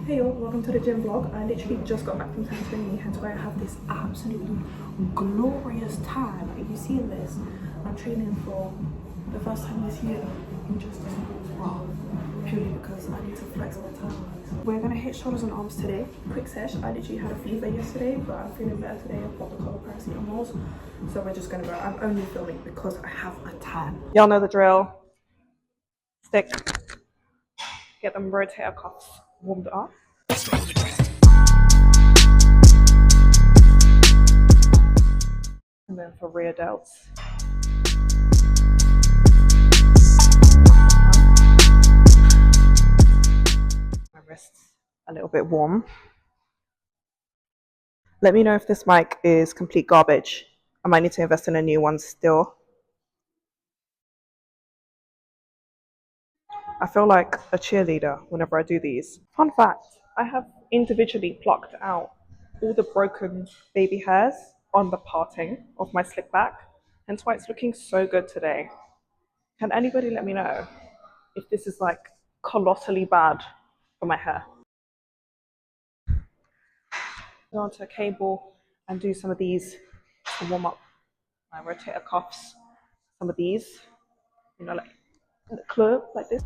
Hey y'all, welcome to the gym vlog. I literally just got back from tan training, hence why I have this absolutely glorious tan. Like, you see this? I'm training for the first time this year in just a while, purely because I need to flex my tan. We're gonna hit shoulders and arms today. Quick sesh. I literally had a fever yesterday, but I'm feeling better today. I've got a couple of paracetamols, so we're just gonna go. I'm only filming because I have a tan. Y'all know the drill. Stick. Get them rotator cuffs warmed up. And then for rear delts. My wrists a little bit warm. Let me know if this mic is complete garbage. I might need to invest in a new one still. I feel like a cheerleader whenever I do these. Fun fact, I have individually plucked out all the broken baby hairs on the parting of my slick back, hence why it's looking so good today. Can anybody let me know if this is like colossally bad for my hair? Go onto a cable and do some of these to warm up my rotator cuffs. Some of these, you know, like in the club, like this.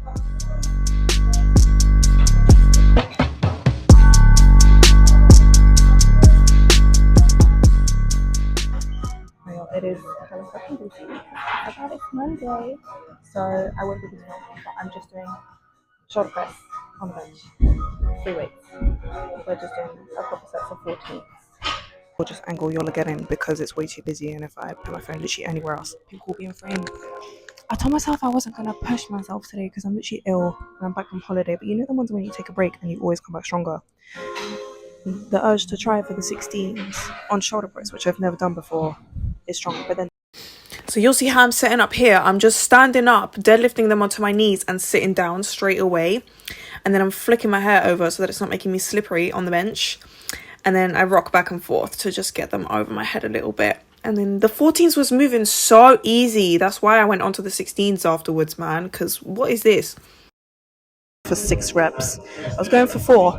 It is kind of fucking busy. I thought it's Monday, so I won't be doing anything, but I'm just doing shoulder press on the bench. 3 weights. We're just doing a couple sets of 14. We'll just angle y'all are getting because it's way too busy, and if I put my phone literally anywhere else, people will be in frame. I told myself I wasn't going to push myself today because I'm literally ill and I'm back from holiday, but you know the ones when you take a break and you always come back stronger? The urge to try for the 16s on shoulder press, which I've never done before, is strong, but then so you'll see how I'm setting up here. I'm just standing up, deadlifting them onto my knees and sitting down straight away. And then I'm flicking my hair over so that it's not making me slippery on the bench. And then I rock back and forth to just get them over my head a little bit. And then the 14s was moving so easy. That's why I went on to the 16s afterwards, man. Because what is this? For 6 reps. I was going for 4,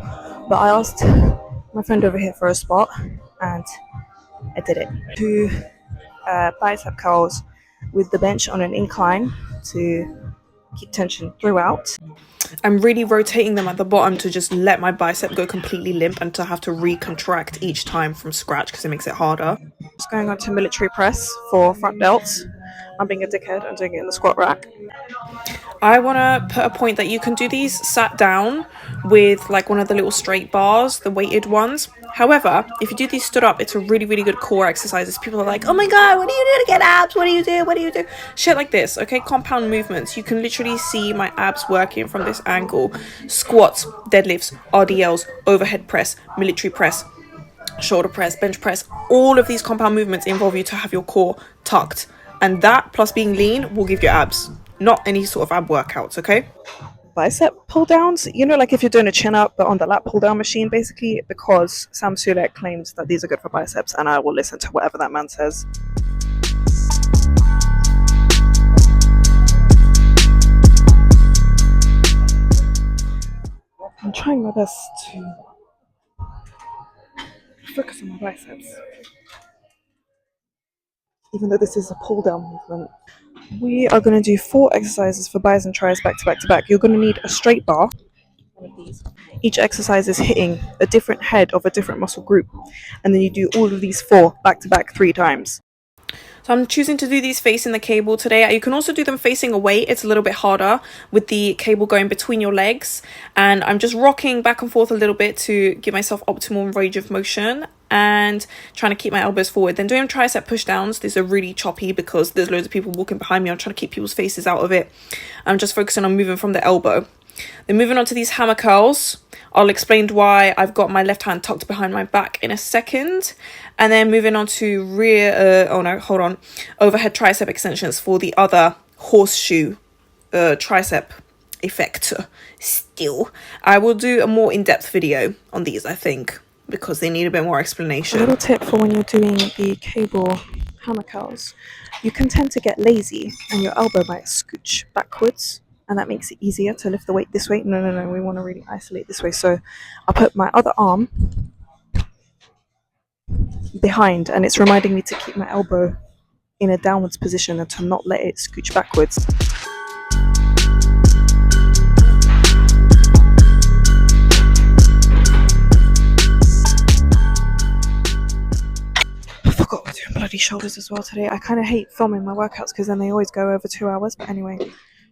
but I asked my friend over here for a spot and I did it. 2 bicep curls with the bench on an incline to keep tension throughout. I'm really rotating them at the bottom to just let my bicep go completely limp and to have to recontract each time from scratch because it makes it harder. Just going on to military press for front delts. I'm being a dickhead and doing it in the squat rack. I want to put a point that you can do these sat down with like one of the little straight bars, the weighted ones. However, if you do these stood up, it's a really, really good core exercise. People are like, oh my God, what do you do to get abs? What do you do? What do you do? Shit like this, okay? Compound movements. You can literally see my abs working from this angle. Squats, deadlifts, RDLs, overhead press, military press, shoulder press, bench press. All of these compound movements involve you to have your core tucked. And that plus being lean will give you abs. Not any sort of ab workouts, okay? Bicep pull downs, you know, like if you're doing a chin up but on the lat pull down machine, basically, because Sam Sulek claims that these are good for biceps, and I will listen to whatever that man says. I'm trying my best to focus on my biceps, even though this is a pull down movement. We are going to do 4 exercises for bis and tris back to back to back. You're going to need a straight bar. One of these. Each exercise is hitting a different head of a different muscle group, and then you do all of these 4 back to back 3 times. So I'm choosing to do these facing the cable today. You can also do them facing away. It's a little bit harder with the cable going between your legs, and I'm just rocking back and forth a little bit to give myself optimal range of motion and trying to keep my elbows forward. Then doing tricep push downs. These are really choppy because there's loads of people walking behind me. I'm trying to keep people's faces out of it. I'm just focusing on moving from the elbow. Then moving on to these hammer curls. I'll explain why I've got my left hand tucked behind my back in a second. And then moving on to overhead tricep extensions for the other horseshoe tricep effect. Still, I will do a more in-depth video on these, I think, because they need a bit more explanation. A little tip for when you're doing the cable hammer curls. You can tend to get lazy and your elbow might scooch backwards and that makes it easier to lift the weight this way. No, we want to really isolate this way. So I'll put my other arm behind, and it's reminding me to keep my elbow in a downwards position and to not let it scooch backwards. I forgot we're doing bloody shoulders as well today. I kind of hate filming my workouts because then they always go over 2 hours. But anyway,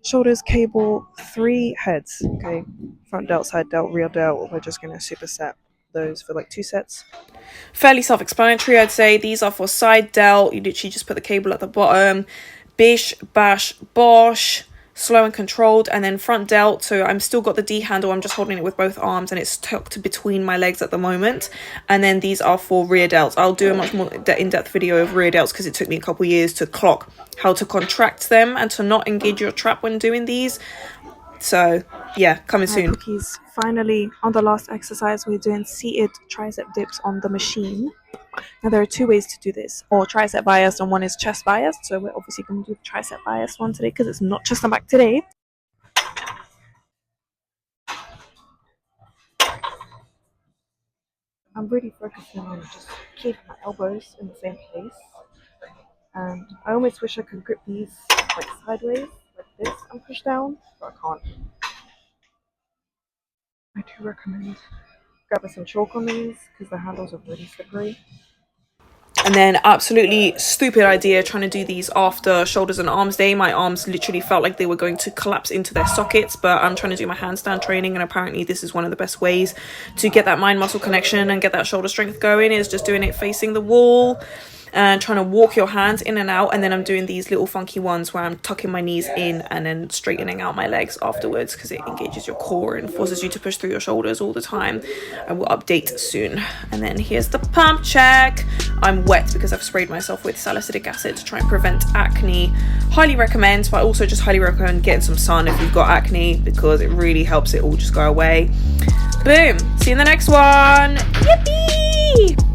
shoulders, cable, 3 heads. Okay, front delt, side delt, rear delt. We're just going to superset those for like 2 sets. Fairly self-explanatory, I'd say. These are for side delt. You literally just put the cable at the bottom. Bish, bash, bosh. Slow and controlled. And then front delt, so I'm still got the D handle, I'm just holding it with both arms and it's tucked between my legs at the moment. And then these are for rear delts. I'll do a much more in-depth video of rear delts because it took me a couple years to clock how to contract them and to not engage your trap when doing these. So yeah, coming soon. Cookies. Finally, on the last exercise, we're doing seated tricep dips on the machine. Now there are 2 ways to do this, or tricep biased and one is chest biased. So we're obviously going to do the tricep biased one today because it's not chest and back today. I'm really focusing on just keeping my elbows in the same place. And I almost wish I could grip these like sideways, like this, and push down, but I can't. I do recommend grabbing some chalk on these because the handles are really slippery. And then absolutely stupid idea trying to do these after shoulders and arms day. My arms literally felt like they were going to collapse into their sockets, but I'm trying to do my handstand training and apparently this is one of the best ways to get that mind muscle connection and get that shoulder strength going, is just doing it facing the wall and trying to walk your hands in and out. And then I'm doing these little funky ones where I'm tucking my knees in and then straightening out my legs afterwards because it engages your core and forces you to push through your shoulders all the time. I will update soon. And then here's the pump check. I'm wet because I've sprayed myself with salicylic acid to try and prevent acne. Highly recommend, but I also just highly recommend getting some sun if you've got acne because it really helps it all just go away. Boom. See you in the next one. Yippee!